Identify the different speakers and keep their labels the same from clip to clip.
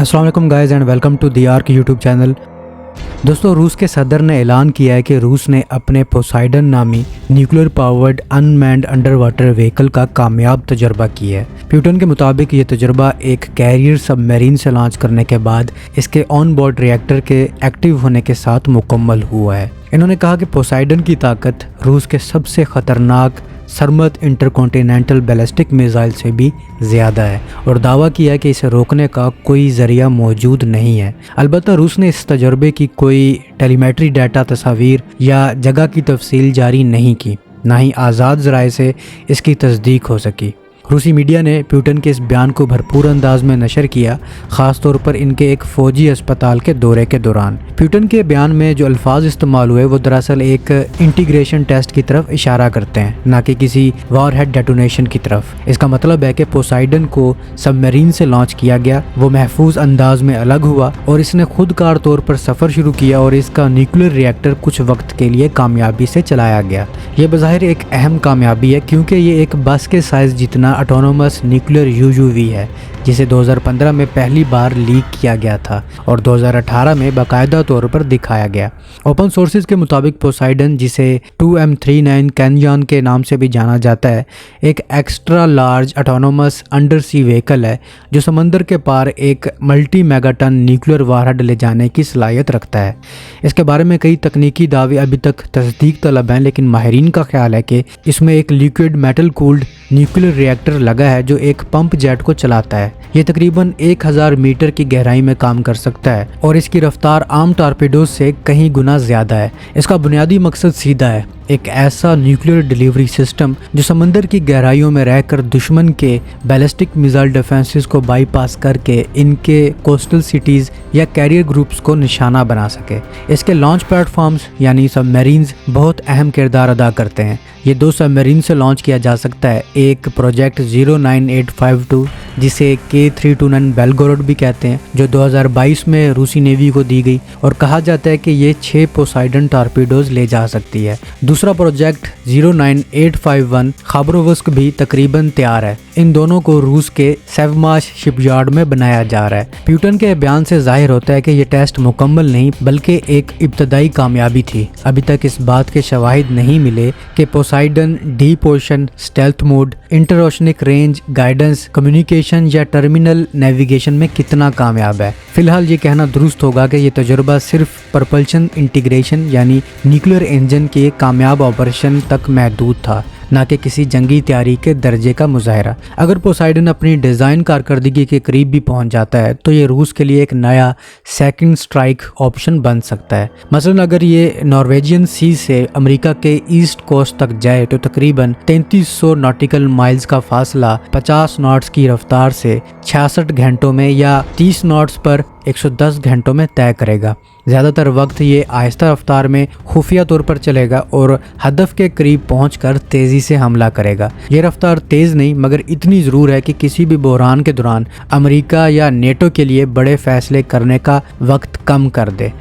Speaker 1: अस्सलाम वालेकुम guys and welcome to the Ark YouTube channel. दोस्तों, रूस के सदर ने ऐलान किया है कि रूस ने अपने पोसाइडन नामी nuclear powered unmanned under water vehicle का कामयाब तजर्बा किया है। प्यूटन के मुताबिक ये तजर्बा एक कैरियर सबमरीन से लॉन्च करने के बाद इसके ऑन बोर्ड रिएक्टर के एक्टिव होने के साथ मुकम्मल हुआ है। इन्होंने कहा कि पोसाइडन की ताकत रूस के सबसे ख़तरनाक सरमत इंटरकॉन्टिनेंटल बैलिस्टिक मिसाइल से भी ज़्यादा है और दावा किया कि इसे रोकने का कोई ज़रिया मौजूद नहीं है। अलबत्ता रूस ने इस तजर्बे की कोई टेलीमेट्री डाटा, तस्वीर या जगह की तफसील जारी नहीं की, ना ही आज़ाद ज़राए से इसकी तस्दीक हो सकी। रूसी मीडिया ने प्यूटन के इस बयान को भरपूर अंदाज में नशर किया, ख़ास तौर पर इनके एक फ़ौजी अस्पताल के दौरे के दौरान। प्यूटन के बयान में जो अल्फाज इस्तेमाल हुए वो दरअसल एक इंटीग्रेशन टेस्ट की तरफ इशारा करते हैं, ना कि किसी वॉरहेड डेटोनेशन की तरफ। इसका मतलब है कि पोसाइडन को सबमरीन से लॉन्च किया गया, वो महफूज अंदाज में अलग हुआ और इसने खुदकार तौर पर सफ़र शुरू किया और इसका न्यूक्लियर रिएक्टर कुछ वक्त के लिए कामयाबी से चलाया गया। ये बज़ाहिर एक अहम कामयाबी है क्योंकि ये एक बस के साइज़ जितना ऑटोनोमस न्यूक्लियर यूयूवी है, जिसे 2015 में पहली बार लीक किया गया था और 2018 में बाकायदा तौर पर दिखाया गया। ओपन सोर्सेज के मुताबिक पोसाइडन, जिसे 2M39 कैनयन के नाम से भी जाना जाता है, एक एक्स्ट्रा लार्ज ऑटोनोमस अंडर सी व्हीकल है जो समंदर के पार एक मल्टी मेगाटन न्यूक्लियर वारहेड ले जाने की सलाहियत रखता है। इसके बारे में कई तकनीकी दावे अभी तक तस्दीक तलब हैं, लेकिन माहिरीन का ख्याल है कि इसमें एक liquid metal cooled nuclear reactor लगा है जो एक पंप जेट को चलाता है। ये तकरीबन 1000 मीटर की गहराई में काम कर सकता है और इसकी रफ्तार आम टॉर्पेडोज से कहीं गुना ज़्यादा है। इसका बुनियादी मकसद सीधा है, एक ऐसा न्यूक्लियर डिलीवरी सिस्टम जो समंदर की गहराइयों में रहकर दुश्मन के बैलिस्टिक मिसाइल डिफेंसेस को बाईपास करके इनके कोस्टल सिटीज़ या कैरियर ग्रुप्स को निशाना बना सके। इसके लॉन्च प्लेटफॉर्म्स यानी सबमरीन्स बहुत अहम किरदार अदा करते हैं। ये 2 सबमरीन से लॉन्च किया जा सकता है, एक प्रोजेक्ट 09852 जिसे K329 बेलगोरोड भी कहते हैं, जो 2022 में रूसी नेवी को दी गई और कहा जाता है कि ये 6 पोसाइडन टॉर्पीडोज ले जा सकती है। दूसरा प्रोजेक्ट 09851 खाबरोवस्क भी तकरीबन तैयार है। इन दोनों को रूस के सेवमाश शिपयार्ड में बनाया जा रहा है। प्यूटन के बयान से जाहिर होता है कि ये टेस्ट मुकम्मल नहीं बल्कि एक इब्तदाई कामयाबी थी। अभी तक इस बात के शवाहिद नहीं मिले कि Poseidon deep ocean, stealth mode, interoceanic range, guidance, communication या टर्मिनल नेविगेशन में कितना कामयाब है। फिलहाल ये कहना दुरुस्त होगा कि ये तजुर्बा सिर्फ प्रपल्शन इंटीग्रेशन यानी न्यूक्लियर इंजन के कामयाब ऑपरेशन तक महदूद था, ना कि किसी जंगी तैयारी के दर्जे का मुजाहरा। अगर पोसाइडन अपनी डिज़ाइन कारकर्दगी के करीब भी पहुंच जाता है तो ये रूस के लिए एक नया सेकंड स्ट्राइक ऑप्शन बन सकता है। मसलन अगर ये नॉर्वेजियन सी से अमेरिका के ईस्ट कोस्ट तक जाए तो तकरीबन 3300 नॉटिकल माइल्स का फासला 50 नॉट्स की रफ्तार से 66 घंटों में या 30 नॉट्स पर 110 घंटों में तय करेगा। ज़्यादातर वक्त ये आहिस्ता रफ्तार में खुफिया तौर पर चलेगा और हदफ के करीब पहुंचकर तेज़ी से हमला करेगा। ये रफ्तार तेज़ नहीं मगर इतनी ज़रूर है कि किसी भी बहरान के दौरान अमेरिका या नेटो के लिए बड़े फैसले करने का वक्त कम कर दे।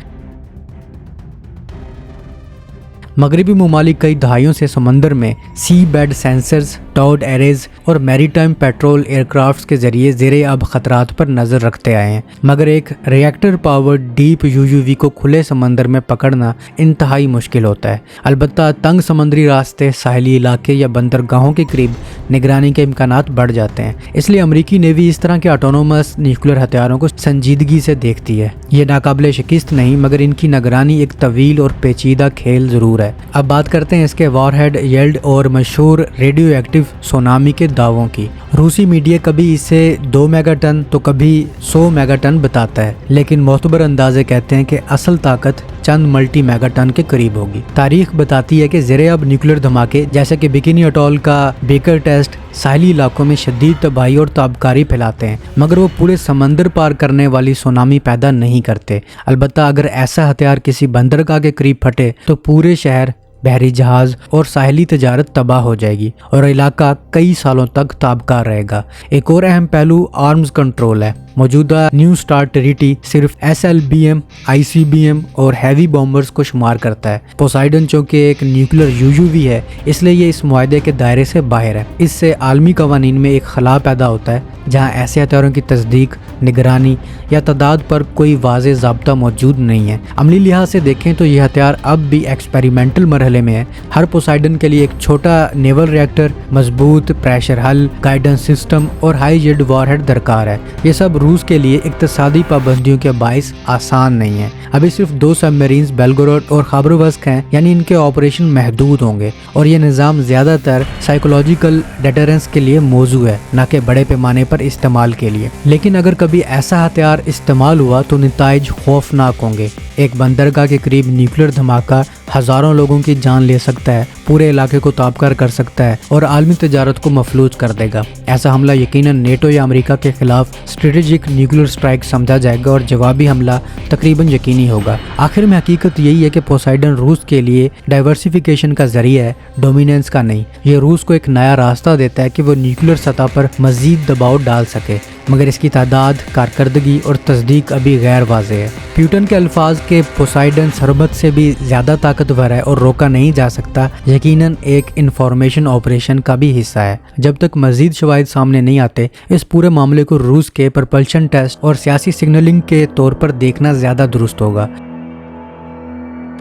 Speaker 1: मगरबी ममालिक कई दहाइयों से समंदर में सी बेड सेंसर्स, टॉड एरेज और मैरीटाइम पेट्रोल एयरक्राफ्ट्स के जरिए ज़ेरे अब खतरात पर नज़र रखते आए हैं, मगर एक रिएक्टर पावर्ड डीप यूयूवी को खुले समंदर में पकड़ना इंतहाई मुश्किल होता है। अलबत्ता तंग समुद्री रास्ते, साहली इलाके या बंदरगाहों के करीब निगरानी के इम्कानात बढ़ जाते हैं। इसलिए अमरीकी नेवी इस तरह के ऑटोनोमस न्यूक्लियर हथियारों को संजीदगी से देखती है। ये नाकाबिले शिकस्त नहीं मगर इनकी निगरानी एक तवील और पेचीदा खेल ज़रूर है। अब बात करते हैं इसके वॉरहेड यील्ड और मशहूर रेडियो एक्टिव सोनामी के दावों की। रूसी मीडिया कभी इसे 2 मेगाटन तो कभी 100 मेगाटन बताता है, लेकिन मोतबर अंदाजे कहते हैं कि असल ताकत चंद मल्टी मेगाटन के करीब होगी। तारीख बताती है कि ज़ेरे अब न्यूक्लियर धमाके जैसे कि बिकिनी अटॉल का बेकर टेस्ट साहली इलाकों में शदीद तबाही और ताबकारी फैलाते हैं, मगर वो पूरे समंदर पार करने वाली सुनामी पैदा नहीं करते। अलबत्ता अगर ऐसा हथियार किसी बंदरगाह के करीब फटे तो पूरे शहर, बहरी जहाज और साहली तजारत तबाह हो जाएगी और इलाका कई सालों तक ताबकार रहेगा। एक और अहम पहलू आर्म्स कंट्रोल है। موجودہ نیو اسٹار ٹریٹی صرف SLBM, ICBM اور ہیوی بامبرز کو شمار کرتا ہے۔ پوسائیڈن چونکہ ایک نیوکلیر UUV ہے، اس لیے یہ اس معاہدے کے دائرے سے باہر ہے۔ اس سے عالمی قوانین میں ایک خلا پیدا ہوتا ہے جہاں ایسے ہتھیاروں کی تصدیق، نگرانی یا تعداد پر کوئی واضح ضابطہ موجود نہیں ہے۔ عملی لحاظ سے دیکھیں تو یہ ہتھیار اب بھی ایکسپیریمنٹل مرحلے میں ہے۔ ہر پوسائیڈن کے لیے ایک چھوٹا نیول ریئیکٹر، مضبوط پریشر حل، گائیڈنس سسٹم اور ہائی یلڈ وار ہیڈ درکار ہے۔ یہ سب روس کے لیے اقتصادی پابندیوں کے باعث آسان نہیں ہے۔ ابھی صرف 2 سب میرینز بیلگورود اور خابرووسک ہیں، یعنی ان کے آپریشن محدود ہوں گے، اور یہ نظام زیادہ تر سائیکولوجیکل ڈیٹرنس کے لیے موزوں ہے، نہ کہ بڑے پیمانے پر استعمال کے لیے۔ لیکن اگر کبھی ایسا ہتھیار استعمال ہوا تو نتائج خوفناک ہوں گے۔ ایک بندرگاہ کے قریب نیوکلیر دھماکہ ہزاروں لوگوں کی جان لے سکتا ہے، پورے علاقے کو تابکار کر سکتا ہے اور عالمی تجارت کو مفلوج کر دے گا۔ ایسا حملہ یقیناً نیٹو یا امریکہ کے خلاف اسٹریٹجک نیوکلیر اسٹرائک سمجھا جائے گا اور جوابی حملہ تقریباً یقینی ہوگا۔ آخر میں حقیقت یہی ہے کہ پوسائیڈن روس کے لیے ڈائیورسیفیکیشن کا ذریعہ ہے، ڈومیننس کا نہیں۔ یہ روس کو ایک نیا راستہ دیتا ہے کہ وہ نیوکلیر سطح پر مزید دباؤ ڈال سکے، مگر اس کی تعداد، کارکردگی اور تصدیق ابھی غیر واضح ہے۔ پیوٹن کے الفاظ کے پوسائیڈن سربت سے بھی زیادہ طاقتور ہے اور روکا نہیں جا سکتا، یقیناً ایک انفارمیشن آپریشن کا بھی حصہ ہے۔ جب تک مزید شواہد سامنے نہیں آتے، اس پورے معاملے کو روس کے پرپلشن ٹیسٹ اور سیاسی سگنلنگ کے طور پر دیکھنا زیادہ درست ہوگا۔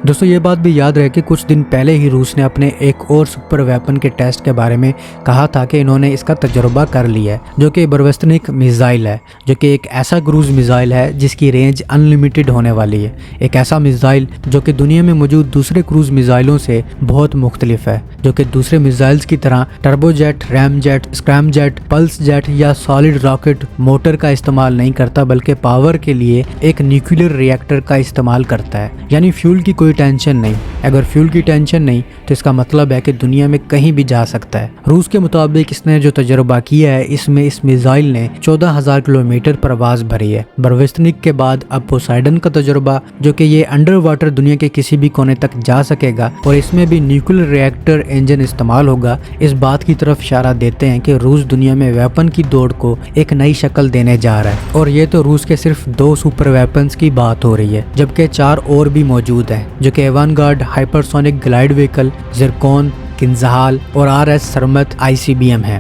Speaker 1: دوستو یہ بات بھی یاد رہے کہ کچھ دن پہلے ہی روس نے اپنے ایک اور سپر ویپن کے ٹیسٹ کے بارے میں کہا تھا کہ انہوں نے اس کا تجربہ کر لیا ہے، جو کہ بروستنک میزائل ہے، جو کہ ایک ایسا کروز میزائل ہے جس کی رینج ان لمیٹڈ ہونے والی ہے۔ ایک ایسا میزائل جو کہ دنیا میں موجود دوسرے کروز میزائلوں سے بہت مختلف ہے، جو کہ دوسرے میزائلز کی طرح turbojet, ramjet, scramjet, pulsejet یا سالڈ راکٹ موٹر کا استعمال نہیں کرتا، بلکہ پاور کے لیے ایک نیوکلیر ری ایکٹر کا استعمال کرتا ہے۔ یعنی فیول کی کوئی ٹینشن نہیں۔ اگر فیول کی ٹینشن نہیں تو اس کا مطلب ہے کہ دنیا میں کہیں بھی جا سکتا ہے۔ روس کے مطابق اس نے جو تجربہ کیا ہے، اس میں اس میزائل نے 14,000 کلومیٹر پرواز بھری ہے۔ بروستنک کے بعد اب پوسائیڈن کا تجربہ، جو کہ یہ انڈر واٹر دنیا کے کسی بھی کونے تک جا سکے گا اور اس میں بھی نیوکلیر ری ایکٹر انجن استعمال ہوگا، اس بات کی طرف اشارہ دیتے ہیں کہ روس دنیا میں ویپن کی دوڑ کو ایک نئی شکل دینے جا رہا ہے۔ اور یہ تو روس کے صرف 2 سپر ویپنز کی بات ہو رہی ہے، جبکہ 4 اور بھی موجود ہیں، جو کہ ایوانگارڈ ہائپرسونک گلائیڈ وہیکل، زرکون، کنزہال اور RS سرمت ICBM ہیں۔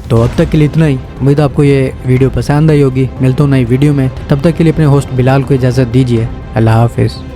Speaker 1: تو اب تک کے لیے اتنا ہی۔ امید آپ کو یہ ویڈیو پسند آئی ہوگی۔ ملتا ہوں نئی ویڈیو میں، تب تک کے لیے اپنے ہوسٹ بلال کو اجازت دیجیے۔ اللہ حافظ۔